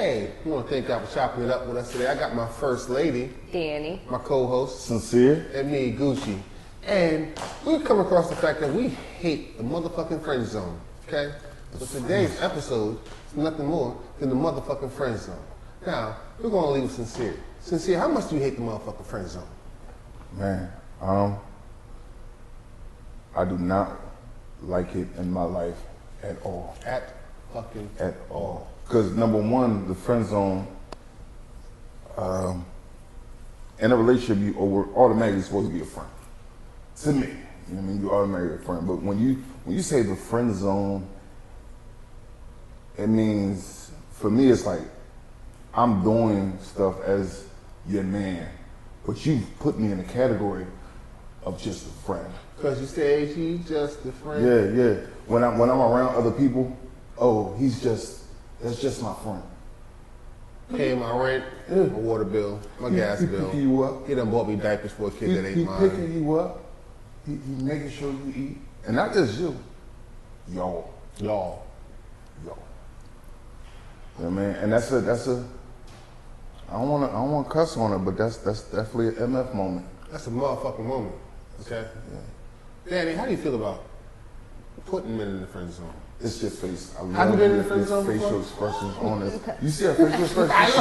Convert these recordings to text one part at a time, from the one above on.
Hey, I want to thank y'all for chopping it up with us today. I got my first lady, Danny, my co-host, Sincere, and me, Gucci. And we've come across the fact that we hate the motherfucking friend zone, okay? So today's episode is nothing more than the motherfucking friend zone. Now, we're going to leave with Sincere. Sincere, how much do you hate the motherfucking friend zone? man, I do not like it in my life at all. At all. Because number one, the friend zone, in a relationship, you are automatically supposed to be a friend. To me, you know what I mean? You're automatically a friend. But when you say the friend zone, it means, for me, it's like I'm doing stuff as your man, but you put me in a category of just a friend. Because you say he's just a friend? Yeah. When I'm around other people, oh, that's just my friend. Paying my rent, my water bill, my gas bill. Picking you up. He done bought me diapers for a kid that ain't mine. He picking you up. He making sure you eat. And not just you. Y'all. You know what I mean? And that's a I don't wanna cuss on it, but that's definitely an MF moment. That's a motherfucking moment. Okay? Yeah. Danny, how do you feel about putting men in the friend zone? It's your face. I Have you love been in the friend zone facial before? expressions on this. You see her facial expressions?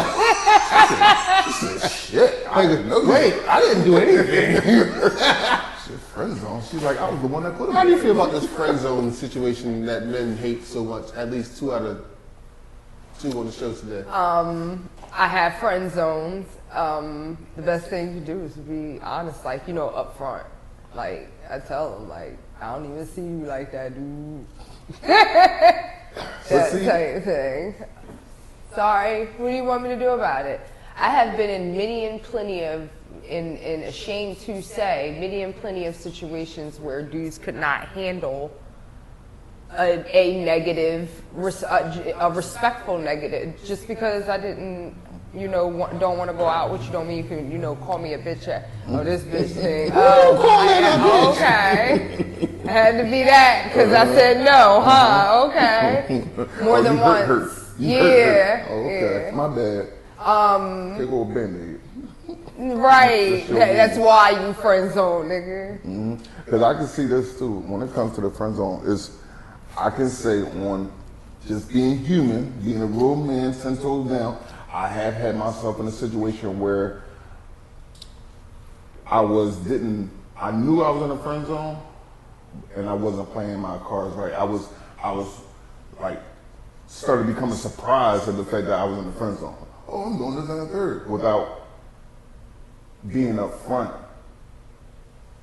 She said, shit. I didn't know Wait, I didn't do anything. Shit, friend zone. She's like, I was the one that put him. How do you feel about this friend zone situation that men hate so much? At least 2 out of 2 on the show today. I have friend zones. The best thing to do is to be honest, like, up front. Like, I tell them, like, I don't even see you like that, dude. That type thing. Sorry, what do you want me to do about it? I have been in many and plenty of, in ashamed to say, many and plenty of situations where dudes could not handle a negative, a respectful negative. Just because I didn't, don't want to go out with you don't mean you can, call me a bitch. Oh, this bitch thing. Oh, okay. I had to be that because I said no, huh? Okay. More than once. Hurt. Yeah. Oh, okay. Yeah. My bad. Big old Band-Aid. Right. That's why you friend zone, nigga. Because I can see this too. When it comes to the friend zone, I can say on just being human, being a real man, 10 toes down, I have had myself in a situation where I knew I was in a friend zone and I wasn't playing my cards right. I was like, started becoming surprised at the fact that I was in the friend zone. Oh, I'm doing this and a third without being up front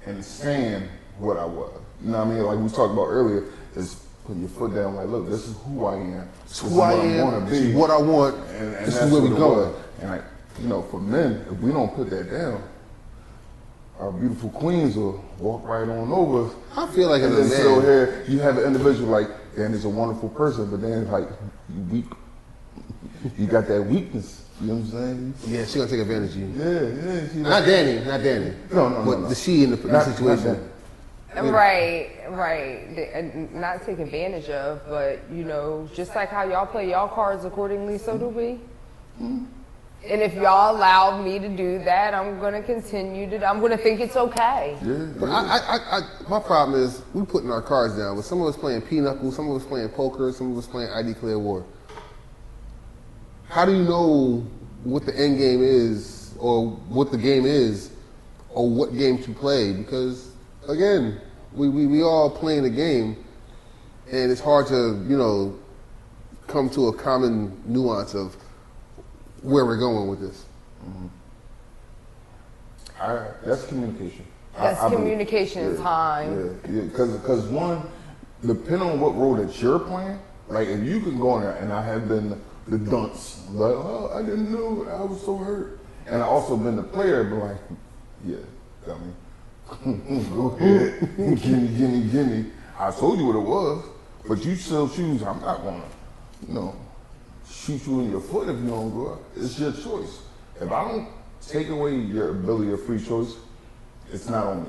and saying what I was. You know what I mean? Like we talked about earlier, is putting your foot down like, look, this is who I am. This is who I am. This is what I want. And this is where we going. And like, for men, if we don't put that down, our beautiful queens will walk right on over us. I feel like and as a then man, still here, you have an individual like, Danny's a wonderful person, but then like, you weak. You got that weakness. You know what I'm saying? Yeah, she gonna take advantage of you. Yeah. Not Danny. No. But the she in the situation. Right. Not take advantage of, but just like how y'all play y'all cards accordingly, so do we. And if y'all allow me to do that, I'm gonna continue to. I'm gonna think it's okay. Yeah. But my problem is we putting our cards down. But some of us playing pinochle, some of us playing poker, some of us playing I Declare War. How do you know what the end game is, or what the game is, or what game to play? Because again, we all playing a game, and it's hard to come to a common nuance of where we're going with this. That's communication. That's communication time. Yeah. Because one, depending on what role that you're playing, like if you can go in there, and I have been the dunce, like, oh, I didn't know, I was so hurt. And I also been the player, but like, yeah, got me. Go ahead, gimme. I told you what it was, but you still choose. I'm not gonna, shoot you in your foot if you don't go out. It's your choice. If I don't take away your ability of free choice, it's not on me.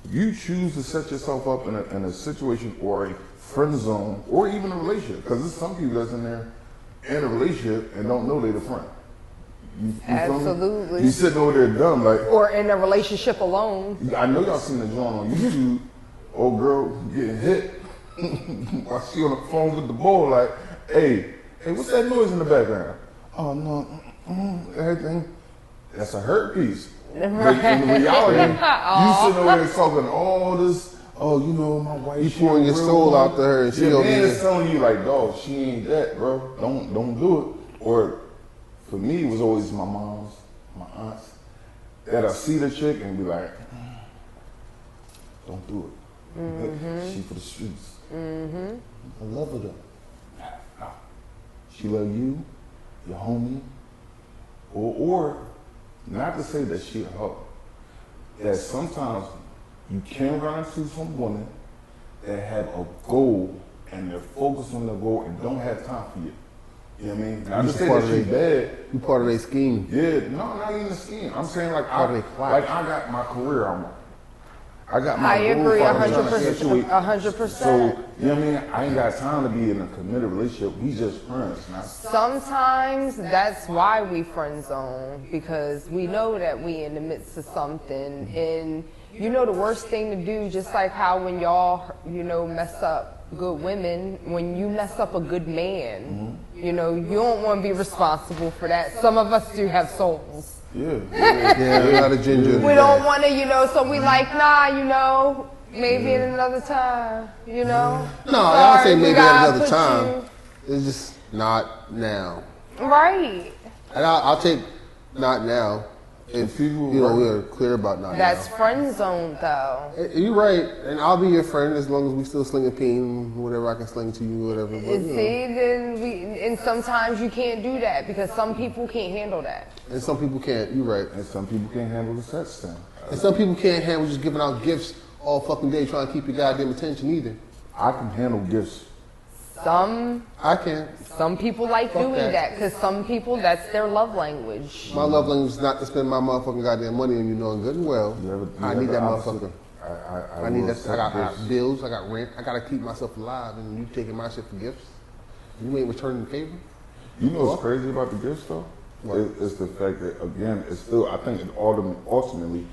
You choose to set yourself up in a situation or a friend zone or even a relationship, because there's some people that's in there in a relationship and don't know they're the friend. You feel me? Absolutely. You sitting over there dumb like. Or in a relationship alone. I know y'all seen the joint on YouTube. Old girl getting hit while she on the phone with the boy like, hey, what's that noise in the background? Oh no, everything. That's a hurt piece. But in reality, you sitting over there talking all this. Oh, you know my wife. You pouring your soul out to her, and she your over man here. is telling you like, dog, she ain't that, bro. Don't do it. Or for me, it was always my moms, my aunts that I see the chick and be like, don't do it. Mm-hmm. She for the streets. Mm-hmm. I love her though. No. She love you, your homie, or not to say that she a hoe. That sometimes you can run into some women that have a goal and they're focused on their goal and don't have time for you. You know what I mean? Not to say that she's bad. You part of their scheme. Yeah, no, not even a scheme. I'm saying like I got my career I want. I got my I goal agree I'm trying to 100%. situate. 100%. So, you know what I mean? I ain't got time to be in a committed relationship. We just friends. Sometimes that's why we friend zone, because we know that we in the midst of something. And you know the worst thing to do, just like how when y'all, you know, mess up good women, when you mess up a good man, you know, you don't want to be responsible for that. Some of us do have souls. Yeah. Yeah, a lot of ginger. We don't want to, you know, so we like, nah, you know, maybe at another time, you know. No, I don't say Sorry, maybe we at gotta another put time. It's just not now. Right. And I'll take not now if you know we're clear about not That's now. friend zone, though. You're right, and I'll be your friend as long as we still slinging peen, whatever I can sling to you, whatever. But, you know. See, and sometimes you can't do that because some people can't handle that. And some people can't. You're right. And some people can't handle the sex thing. And some people can't handle just giving out gifts all fucking day trying to keep your goddamn attention either. I can handle gifts. I can't. Some people like doing that. that because some people, that's their love language. My love language is not to spend my motherfucking goddamn money on you knowing good and well. I need that motherfucker. I need that. I got bills. I got rent. I gotta keep myself alive. And you taking my shit for gifts? You ain't returning the favor? You know what's crazy about the gifts though? It's the fact that again, it's still. I think it ultimately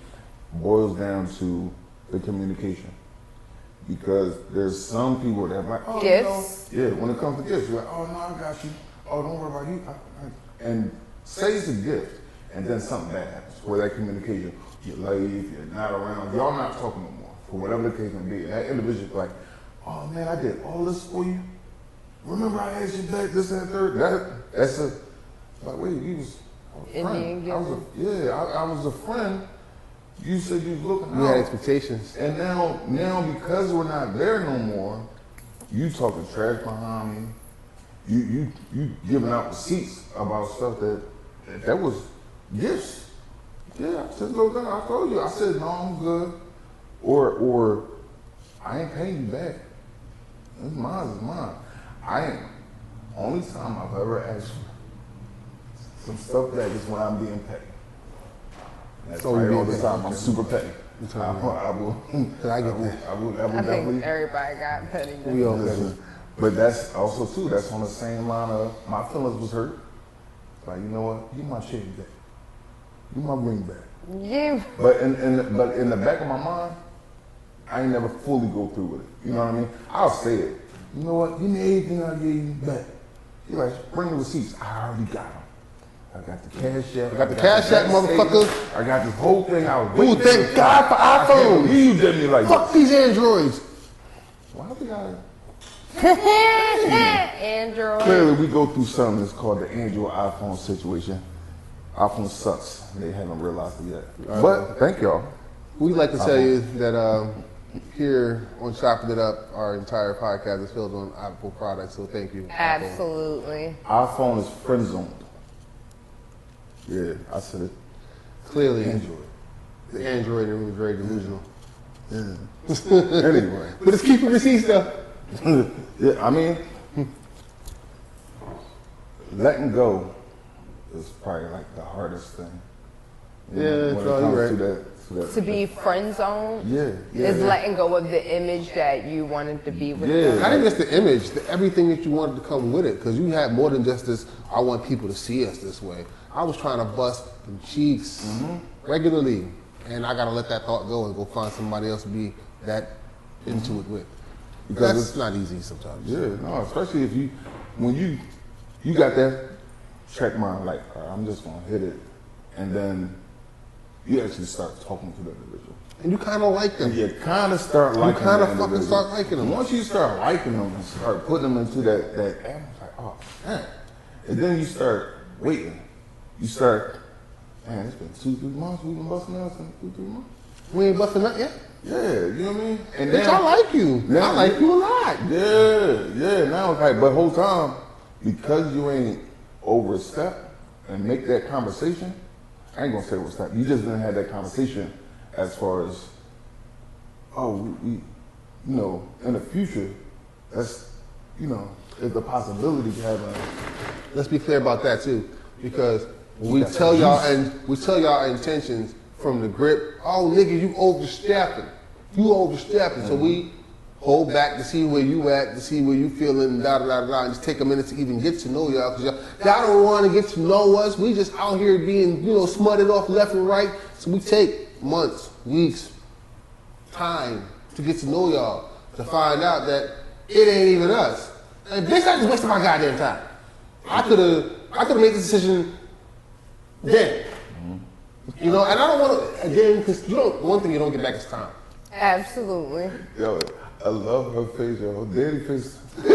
boils down to the communication. Because there's some people that are like, oh, gifts? You know, when it comes to gifts, you're like, oh, no, I got you. Oh, don't worry about you. And say it's a gift, and then something bad happens, where that communication, you leave, you're not around, y'all not talking no more, for whatever the case may be. And that individual's like, oh, man, I did all this for you. Remember I asked you back, this and third? That's a, like, wait, you was a friend. I was a friend. You said you was looking out. We had expectations. And now because we're not there no more, you talking trash behind me. You giving out receipts about stuff that was gifts. Yeah, I said, look, I told you. I said, no, I'm good. Or I ain't paying you back. It's mine. I ain't. Only time I've ever asked for some stuff back is when I'm being paid. That's all the time. I'm super petty. I will. I get that. I will I definitely. think everybody got petty. We all petty. But that's also too. That's on the same line of my feelings was hurt. Like, you know what? Give my shit back. Give my ring back. Yeah. But in the back of my mind, I ain't never fully go through with it. You know what I mean? I'll say it. You know what? Give me everything I gave you back. You're like, bring the receipts. I already got them. I got the cash app. I got the cash app, motherfucker. I got this whole thing. Ooh, thank God for iPhones. You did me like fuck these Androids. Why we gotta? Android. Clearly, we go through something that's called the Android iPhone situation. iPhone sucks. They haven't realized it yet. But thank y'all. We'd like to tell you that here on Chopping It Up, our entire podcast is filled on Apple products. So thank you. Absolutely. iPhone is friend zoned. Yeah, I said it. Clearly, Android. The Android is very delusional. Yeah. Anyway. But it's keeping receipts though. Yeah, I mean, letting go is probably like the hardest thing Yeah, when that's it all comes you're to right. that. To be friend zoned Yeah, is letting go of the image that you wanted to be with them. Not even just the image, everything that you wanted to come with it, because you had more than just this, I want people to see us this way. I was trying to bust them cheeks regularly, and I got to let that thought go and go find somebody else to be that into it with. Because that's not easy sometimes. Yeah, no, especially if when you got that check mind, like, all right, I'm just going to hit it, and then you actually start talking to the individual. And you kind of like them. And you kind of start liking them. You kind of fucking start liking them. Once you start liking them and start putting them into that atmosphere, like, oh, man. And then you start waiting. You start, man, it's been 2-3 months. We've been busting out in 2-3 months. We ain't busting up yet? Yeah, you know what I mean? And Bitch, I like you. I like you a lot. Yeah. Now it's like, but whole time, because you ain't overstep and make that conversation, I ain't gonna say overstep. You just didn't have that conversation as far as, we in the future, that's, is the possibility to have Let's be clear about that too, because we tell y'all intentions from the grip. Oh, nigga, you overstepping. So we hold back to see where you at, to see where you feeling, and just take a minute to even get to know y'all, because y'all don't want to get to know us. We just out here being, smutted off left and right. So we take months, weeks, time to get to know y'all, to find out that it ain't even us. And bitch, I just wasted my goddamn time. I could have made the decision then. And I don't want to, again, because one thing you don't get back is time. Absolutely. Yo, I love her face, yo. Her daddy face. Be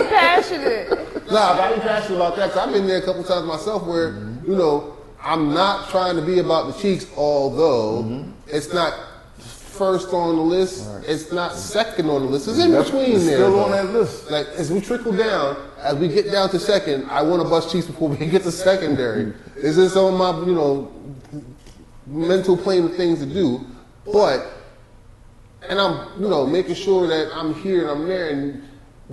passionate. Nah, but I be passionate about that, because I've been there a couple times myself where, I'm not trying to be about the cheeks, although it's not first on the list, it's not second on the list, it's in between there. Still on that list. Like, as we trickle down, as we get down to second, I want to bust cheeks before we get to secondary. This is on my, mental plane of things to do, and I'm, making sure that I'm here and I'm there, and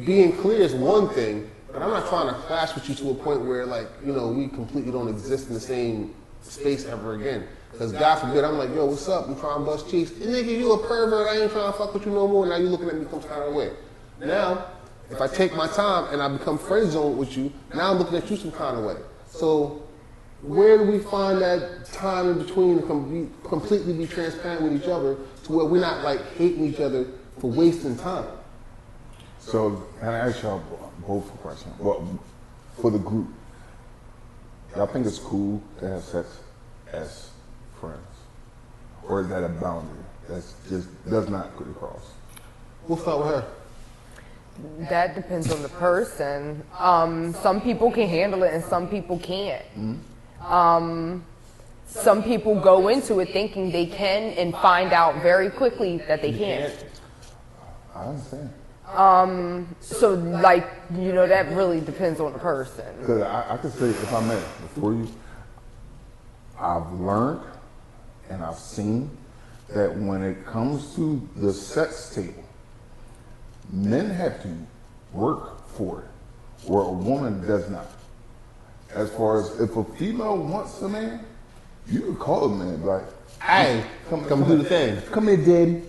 being clear is one thing, but I'm not trying to clash with you to a point where, we completely don't exist in the same space ever again. Because God forbid, I'm like, yo, what's up? I'm trying to bust cheeks. And nigga, you a pervert. I ain't trying to fuck with you no more. Now you looking at me some kind of way. Now, if I take my time and I become friend zoned with you, now I'm looking at you some kind of way. So where do we find that time in between to completely be transparent with each other to where we're not hating each other for wasting time? So, and I ask y'all both a question. Well, for the group, y'all think it's cool to have sex as friends? Or is that a boundary that just does not go across? We'll start with her. That depends on the person. Some people can handle it and some people can't. Some people go into it thinking they can and find out very quickly that they can't. I understand. So that really depends on the person. Because I can say, if I may, before you, I've learned and I've seen that when it comes to the sex table, men have to work for it, where a woman does not. As far as if a female wants a man, you can call a man like, hey, come do the thing. Come here, daddy.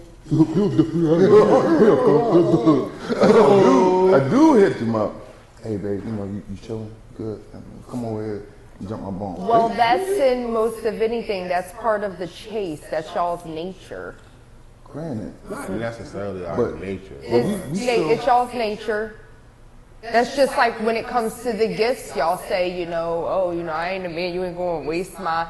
I do hit them up. Hey, babe, you chilling? Good. Come over here. Jump my bone. Well, that's in most of anything. That's part of the chase. That's y'all's nature. Granted. Not necessarily our nature. It's y'all's nature. That's just like when it comes to the gifts, y'all say, I ain't a man, you ain't going to waste my...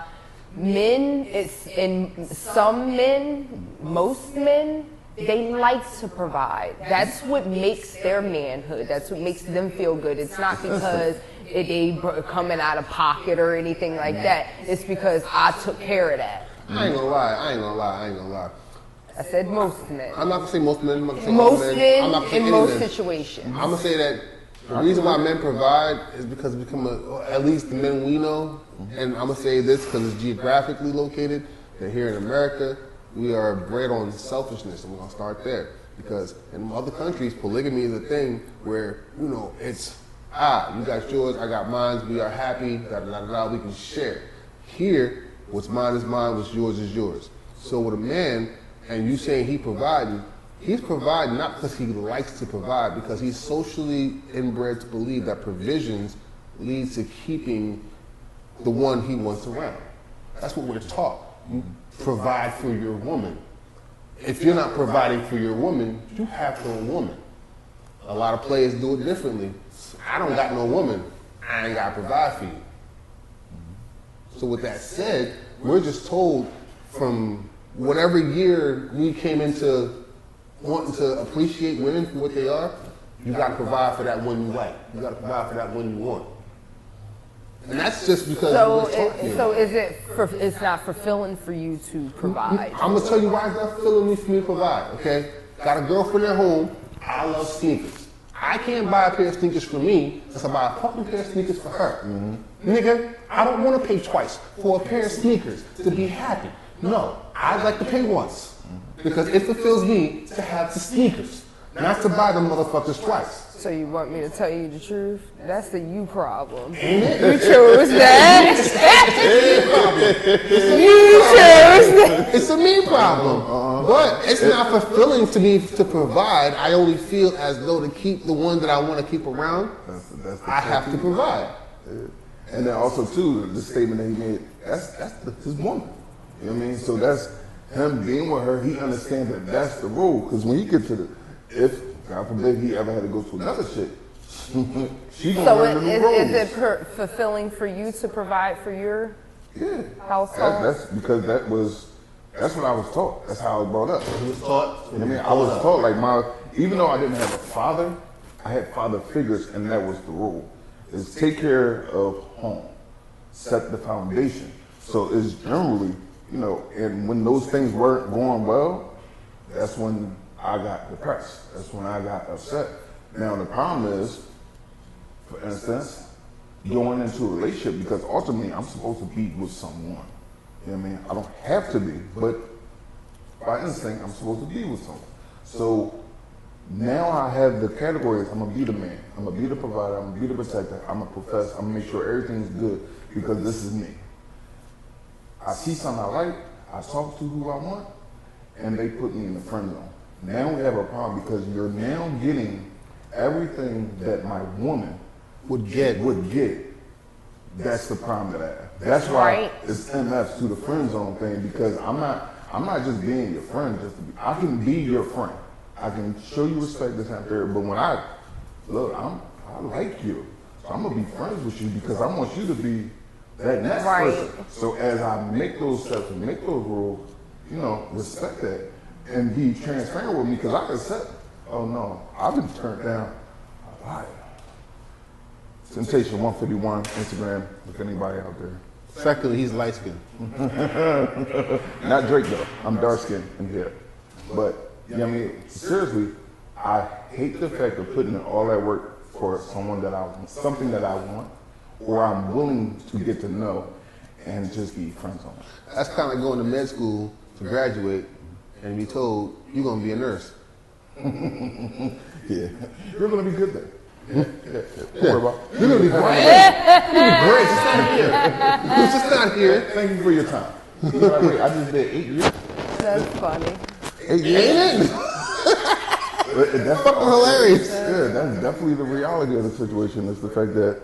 Men, it's in some men, most men, they like to provide. That's what makes their manhood. That's what makes them feel good. It's not because they coming out of pocket or anything like that. It's because I took care of that. I ain't gonna lie. I said most men. I'm not gonna say most men. I'm not gonna say most men. men I'm not gonna say in most men. situations. I'm gonna say that the reason why men provide is because we become at least the men we know, and I'm gonna say this because it's geographically located, that here in America, we are bred on selfishness, and we're gonna start there. Because in other countries, polygamy is a thing where, it's You got yours, I got mine, we are happy, we can share. Here, what's mine is mine, what's yours is yours. So with a man, and you saying he's providing not because he likes to provide, because he's socially inbred to believe that provisions leads to keeping the one he wants around. That's what we're taught. You provide for your woman. If you're not providing for your woman, you have no woman. A lot of players do it differently. I don't got no woman. I ain't got to provide for you. So with that said, we're just told from whatever year we came into wanting to appreciate women for what they are, you got to provide for that one you like. You got to provide for that one you want. And that's just because it's not fulfilling for you to provide. I'm gonna tell you why it's not fulfilling for me to provide. Okay, got a girlfriend at home. I love sneakers. I can't buy a pair of sneakers for me unless I buy a fucking pair of sneakers for her. Nigga, I don't want to pay twice for a pair of sneakers to be happy. No, I'd like to pay once because it fulfills me to have the sneakers, not to buy them motherfuckers twice. So you want me to tell you the truth? That's the you problem. Ain't it? You chose that. You chose that. It's a me problem. But it's not fulfilling to me to provide. I only feel as though to keep the one that I want to keep around, I have to provide. And then also too, the statement that he made, that's his woman. You know what I mean? So that's him being with her. He understands that that's the rule. Because when he gets to if God forbid he ever had to go to another chick, she gonna learn the new rules. Is it fulfilling for you to provide for your household? That's because that's what I was taught. That's how I was brought up. You was taught? I mean, I was taught even though I didn't have a father, I had father figures, and that was the rule. Is take care of home, set the foundation. So it's generally, and when those things weren't going well, that's when I got depressed. That's when I got upset. Now the problem is, for instance, going into a relationship, because ultimately I'm supposed to be with someone. You know what I mean? I don't have to be, but by instinct I'm supposed to be with someone. So now I have the categories. I'm gonna be the man. I'm gonna be the provider. I'm gonna be the protector. I'm gonna profess. I'm gonna make sure everything's good because this is me. I see something I like. I talk to who I want, and they put me in the friend zone. Now we have a problem because you're now getting everything that my woman would get. That's the problem that I have. That's why it's MF to the friend zone thing, because I'm not just being your friend just to be. I can be your friend. I can show you respect this and that, but when I like you, so I'm gonna be friends with you because I want you to be that next person. So as I make those steps and make those rules, respect that and be transparent with me, because I can say, oh no, I've been turned down a lot. Temptation 151 Instagram, if anybody out there. Secondly, he's light skinned. Not Drake though. I'm dark skinned in here. But seriously, I hate the fact of putting in all that work for someone that I want, something that I want, or I'm willing to get to know and just be friends on it. That's kind of like going to med school to graduate and be told you're going to be a nurse. Yeah, you're going to be good there. Don't worry about it. You're going to be great. You're going to be great. Just not here. Just not here. Thank you for your time. Wait, I just did 8 years. That's funny. 8 years? Ain't it? That's fucking hilarious. Yeah, that's definitely the reality of the situation. Is the fact that,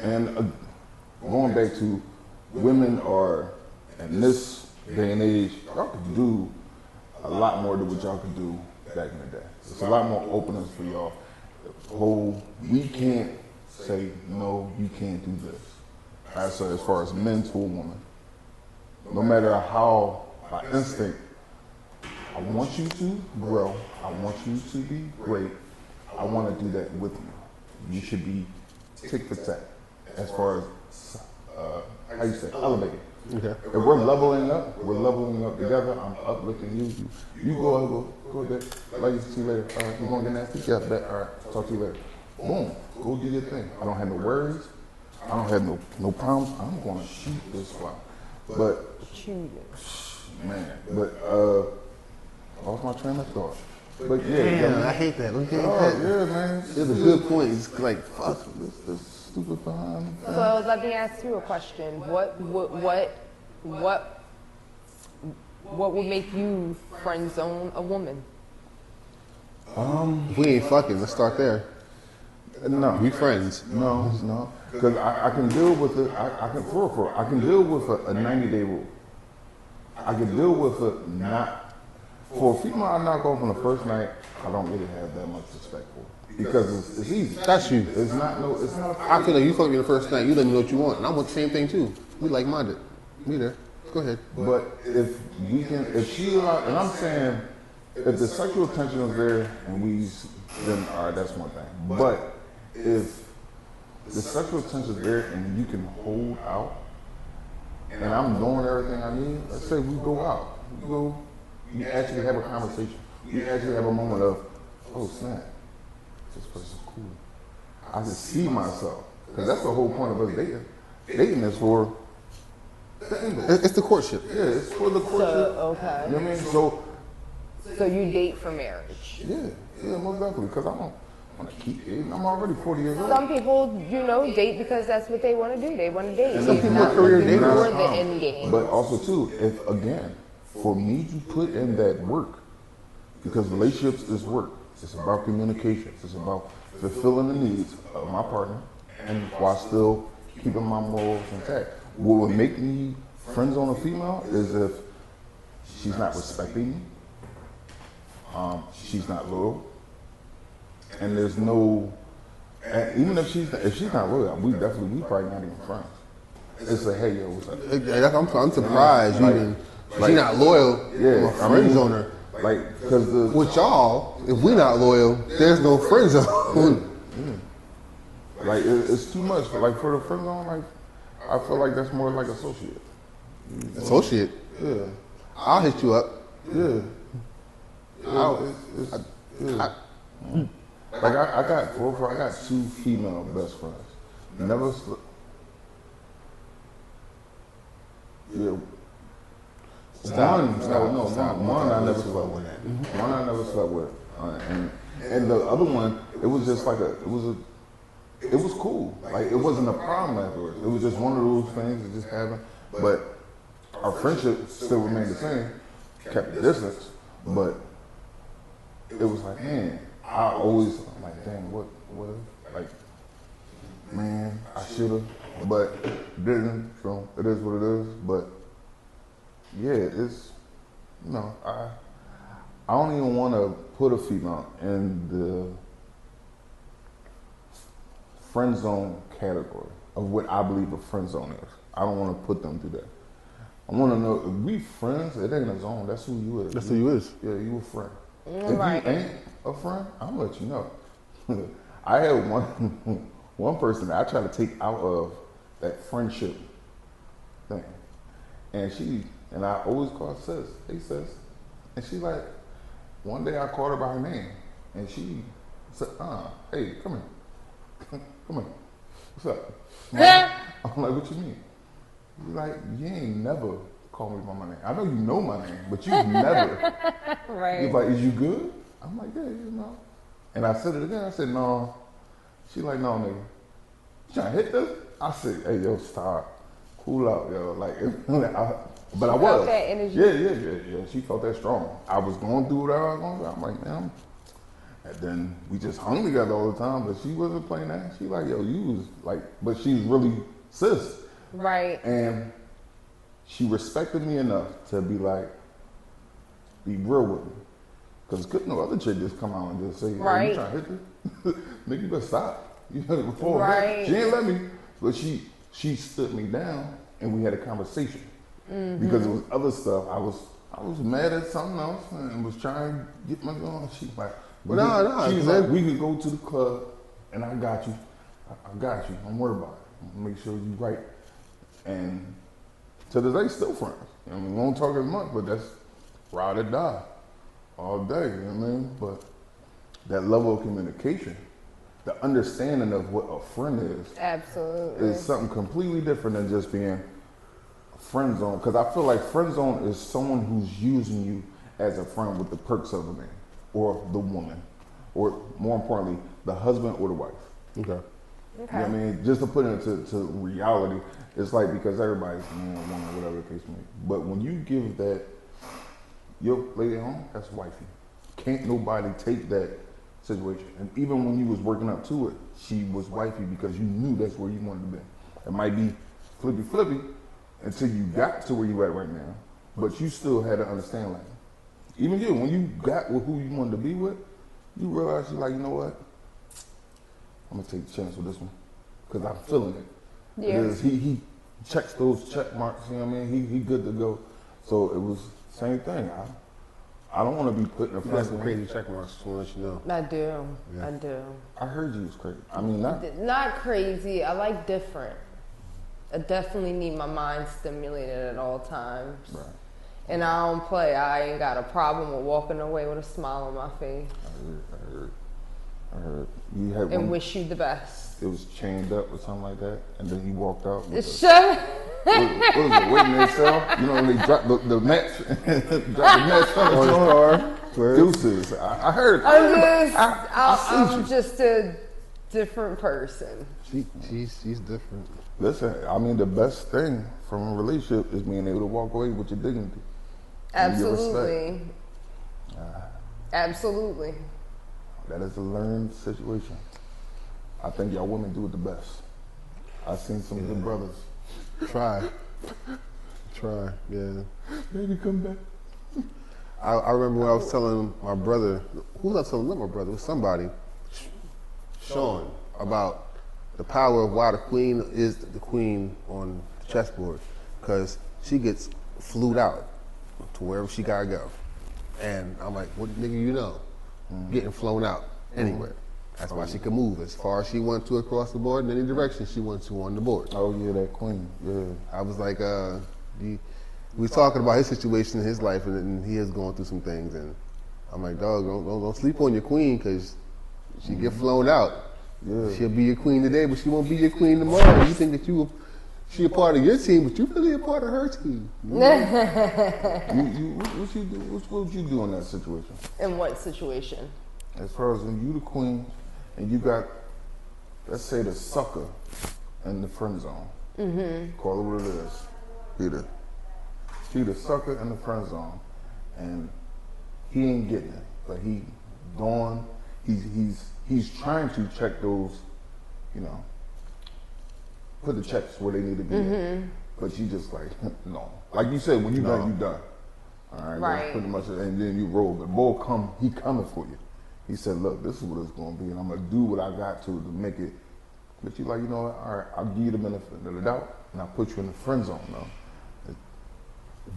and going back to women are, in this day and age, y'all could do a lot more than what y'all could do back in the day. It's a lot more openness for y'all. We can't say, no, you can't do this. As far as men to a woman, no matter how by instinct, I want you to grow. I want you to be great. I want to do that with you. You should be tick for tack as far as, how you say, elevating. Okay. If we're leveling up together. I'm uplifting you. You go there. Love you, see you later. All right, you going to get nasty? Yeah, bet. All right, talk to you later. Boom, go do your thing. I don't have no worries. I don't have no problems. I'm going to shoot this fly. But, man, lost my train of thought. But yeah, Damn, I hate that. Don't you hate oh, that? yeah, man. It's a good point. It's like, fuck. This stupid behind. So let me ask you a question. What would make you friend zone a woman? We ain't fucking. Let's start there. No. We friends. No. Because I can deal with it. I can deal with a 90-day rule. I can deal with it not. For a female I knock off on the first night, I don't really have that much respect for. Because it's easy. That's you. It's not. I feel like you fuck me the first night. You let me know what you want, and I want the same thing too. We like minded. Me there. Go ahead. But if she allowed, and I'm saying, if the sexual tension is there, then all right, that's one thing. But if the sexual tension is there and you can hold out, and I'm doing everything I need, let's say we go out, you actually have a conversation. You actually have a moment of, oh snap, this person's cool. I can see myself. Because that's the whole point of us dating. Dating is for the end. It's the courtship. Yeah, it's for the courtship. Okay. You know what I mean? So you date for marriage? Yeah, most definitely. Because I don't want to keep dating. I'm already 40 years old. Some people, date because that's what they want to do. They want to date. Some people are career looking daters. for the end game. But also too, if again, for me to put in that work, because relationships is work. It's about communication. It's about fulfilling the needs of my partner, and while still keeping my morals intact. What would make me friends on a female is if she's not respecting me, she's not loyal, and there's no. And even if she's not loyal, we probably not even friends. It's a hey yo, what's up? I'm surprised you even. She not loyal. Yeah, I'm a friend zoner. Like, because with y'all, if we not loyal, there's no friend zone. Like it's too much. Like for the friend zone, like I feel like that's more like associate. Associate. Yeah. I'll hit you up. Yeah. Like I got two female best friends. Never. Yeah. One I never slept with. One I never slept with, and the other one, it was just like it was cool. Like it wasn't a problem afterwards. It was just one of those things that just happened. But our friendship still remained the same, kept the distance. But it was like, man, I'm like, dang, what, like, man, I should've, but didn't. So it is what it is. But yeah, it's, I don't even want to put a female in the friend zone category of what I believe a friend zone is. I don't want to put them through that. I want to know, if we friends, it ain't a zone. That's who you is. That's who you is. Yeah, you a friend. Right. If you ain't a friend, I'm gonna let you know. I had one person that I try to take out of that friendship thing, and I always call her sis. Hey sis, and she like, one day I called her by her name, and she said, hey, come here, come here, what's up? I'm like, what you mean? She's like, you ain't never called me by my name. I know you know my name, but you never. Right. He's like, is you good? I'm like, yeah, And I said it again. I said, no. She like, no, nigga. You trying to hit this? I said, hey, yo, stop. Cool out, yo. Like, but I was. Felt that energy. Yeah. She felt that strong. I was going through what I was going through. I'm like, man. And then we just hung together all the time, but she wasn't playing that. She like, yo, you was like, but she's really sis. Right. And she respected me enough to be like, be real with me. Because couldn't no other chick just come out and just say, hey, you trying to hit this? Nigga, you better stop. You know, before right. She didn't let me, but she stood me down and we had a conversation. Mm-hmm. Because it was other stuff. I was mad at something else and was trying to get my going. She like, she's like, we could go to the club and I got you. I got you. Don't worry about it. Make sure you right. And to this day, still friends. I mean, we don't talk as much, but that's ride or die all day, you know what I mean? But that level of communication, the understanding of what a friend is, absolutely, is something completely different than just being a friend zone. Because I feel like friend zone is someone who's using you as a friend with the perks of a man, or the woman, or more importantly, the husband or the wife. Okay. Okay. You know what I mean? Just to put it into reality, it's like because everybody's man, woman, whatever the case may be. But when you give that, your lady at home, that's wifey. Can't nobody take that situation. And even when you was working up to it, she was wifey because you knew that's where you wanted to be. It might be flippy until you got to where you at right now, but you still had to understand, like, even you, when you got with who you wanted to be with, you realize you're like, you know what? I'm gonna take the chance with this one because I'm feeling it. Yeah. Because he checks those check marks. You know what I mean? He good to go. So it was same thing. I don't want to be put in a You got some crazy check marks. Just want to let you know. I do. Yeah. I do. I heard you was crazy. I mean, Not crazy. I like different. I definitely need my mind stimulated at all times. right. And I don't play. I ain't got a problem with walking away with a smile on my face I heard. You had and one, wish you the best. it was chained up or something like that, and then he walked out. With Shut what was it? Waiting in cell? You know when they drop the match, drop the match on his car. Deuces. I heard. I'm just a different person. She's different. Listen, I mean, the best thing from a relationship is being able to walk away with your dignity. and your Absolutely. respect. Absolutely. That is a learned situation. I think y'all women do it the best. I've seen some good brothers. Try, yeah. Baby, come back. I remember when I was telling my brother, who was I telling? Not my brother, it was somebody, Sean, about the power of why the queen is the queen on the chessboard. Because she gets flued out to wherever she gotta go. And I'm like, what nigga you know? Getting flown out anywhere. That's why she could move as far as she wanted to across the board in any direction she wanted to on the board. Oh yeah, that queen. Yeah. I was like, we was talking about his situation in his life, and he is going through some things, and I'm like, dog, don't sleep on your queen, because she get flown out. Yeah. She'll be your queen today, but she won't be your queen tomorrow. You think that she a part of your team, but you really a part of her team. What would you do in that situation? In what situation? As far as when you the queen and you got, let's say, the sucker in the friend zone. Mm-hmm. Call it what it is. She the sucker in the friend zone, and he ain't getting it, but he's trying to check those, put the checks where they need to be at. But you just like, no. Like you said, when you done, you done. All right, Right. that's pretty much it. And then you roll. But boy, he coming for you. He said, look, this is what it's going to be, and I'm going to do what I got to make it. But you like, you know what, all right, I'll give you the benefit of the doubt, and I'll put you in the friend zone now.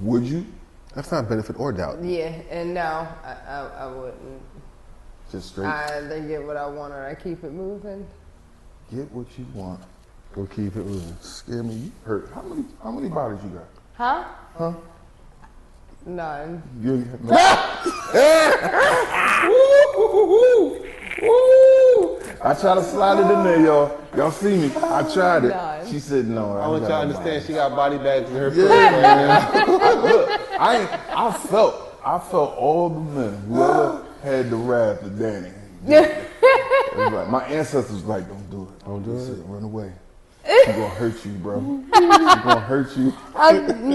Would you? That's not benefit or doubt. Yeah, and no, I wouldn't. Just straight I either get what I want or I keep it moving. get what you want. We'll keep it moving. Scare me. You hurt. How many bodies you got? Huh? Huh? None. You, I tried to slide it in there, y'all. Y'all see me? I tried it. None. She said no. I want y'all to understand she got body bags in her Yeah, man. Look, I felt all the men, whoever had the wrath of Danny. It was like, my ancestors was like, don't do it. Don't do it. Run away. She's gonna hurt you, bro. She's gonna hurt you.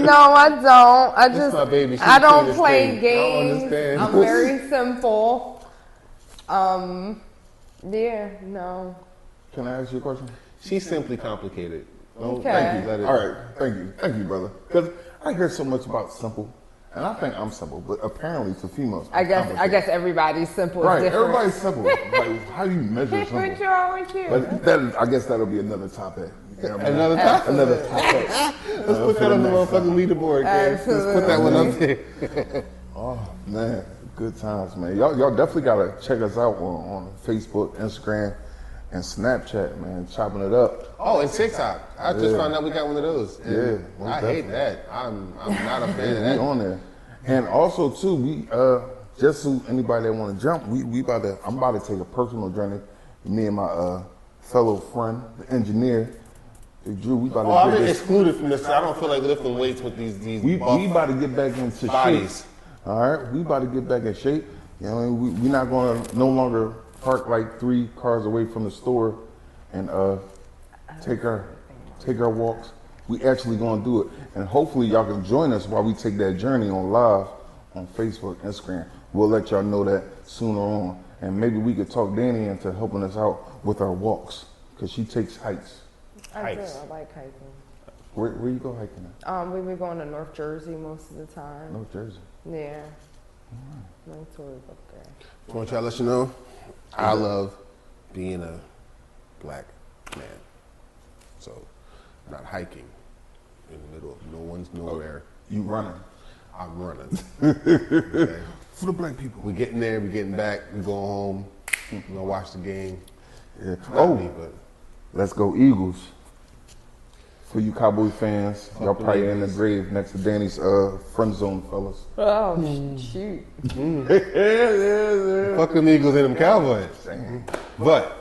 No, I don't. That's my baby. She I don't understand play this thing. I don't games. understand. I'm very simple. Yeah, no. Can I ask you a question? She's simply complicated. Don't- Okay. Thank you. Let it. All right, thank you, brother. Because I hear so much about simple, and I think I'm simple, but apparently to females, I I'm guess complicated. everybody's simple. Is Right, different. everybody's simple. Like, how do you measure What's simple? wrong with you? But I guess that'll be another topic. Another topic? Another topic. Let's put that on the motherfucking leaderboard, guys. Let's put that one up there. Oh man, good times, man. Y'all definitely gotta check us out on Facebook, Instagram, and Snapchat, man. Chopping it up. Oh, and TikTok. I just found out we got one of those. And Yeah, most I hate definitely. that. I'm not a fan of We that. on there. And also too, we just so anybody that want to jump, I'm about to take a personal journey. Me and my fellow friend, the engineer, Drew. We about Oh, I've to been get this. excluded from this. I don't feel like lifting weights with these We buff about to get back into bodies. shape. All right, we about to get back in shape. You know, we're not going to no longer park like 3 cars away from the store and take our walks. We actually going to do it. And hopefully y'all can join us while we take that journey on live on Facebook, Instagram. We'll let y'all know that sooner on. And maybe we could talk Danny into helping us out with our walks, because she takes hikes. I do. I like hiking. Where you go hiking at? We were going to North Jersey most of the time. North Jersey. Yeah. Nice tours up there. I want y'all to let you know, I love being a black man. So, not hiking in the middle of no one's nowhere. You running? I'm running. Okay. For the black people. We're getting there, we're getting back, we're going home, we're going to watch the game. Yeah. Not me, but Let's go Eagles. For you Cowboy fans, y'all probably in the grave next to Danny's friend zone, fellas. Oh, shoot. fuck them Eagles and them Cowboys. But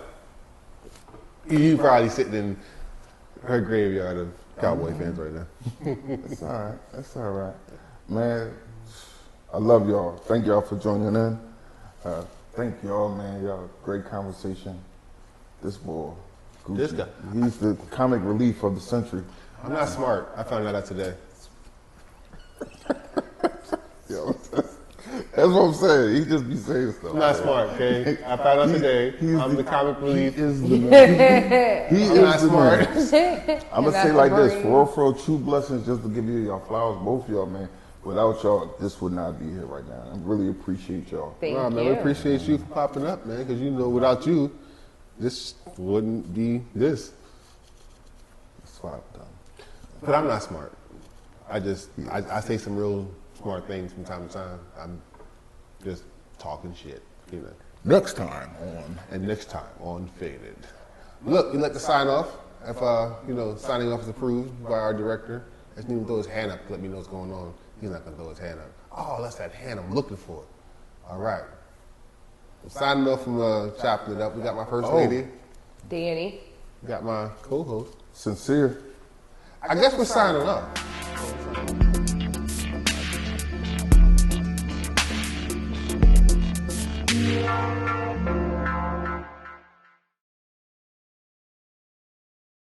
you probably sitting in her graveyard of Cowboy fans right now. That's all right. That's all right. Man, I love y'all. Thank y'all for joining in. Thank y'all, man. Y'all, great conversation. This boy, Gucci, This guy. he's the comic relief of the century. I'm not smart. I found that out today. Yo, that's what I'm saying. He just be saying stuff. I'm not smart, okay? I found out today. I'm the comic relief. He is the man. He I'm not is the smart. man. I'm gonna say like this: for real, true blessings. Just to give you y'all flowers, both of y'all, man. Without y'all, this would not be here right now. I really appreciate y'all. Thank Man, you. we appreciate you for popping up, man, because you know without you, this wouldn't be this. That's what I've done. But I'm not smart. I say some real smart things from time to time. I'm just talking shit, you know. Next time on. And next time on Faded. Look, you'd like to sign off. If signing off is approved by our director. I just need him to throw his hand up to let me know what's going on. He's not gonna throw his hand up. Oh, that's that hand I'm looking for. All right. I'm signing off from Choppin Up. We got my first lady. Danny. We got my co-host. Sincere. I guess we're signing up.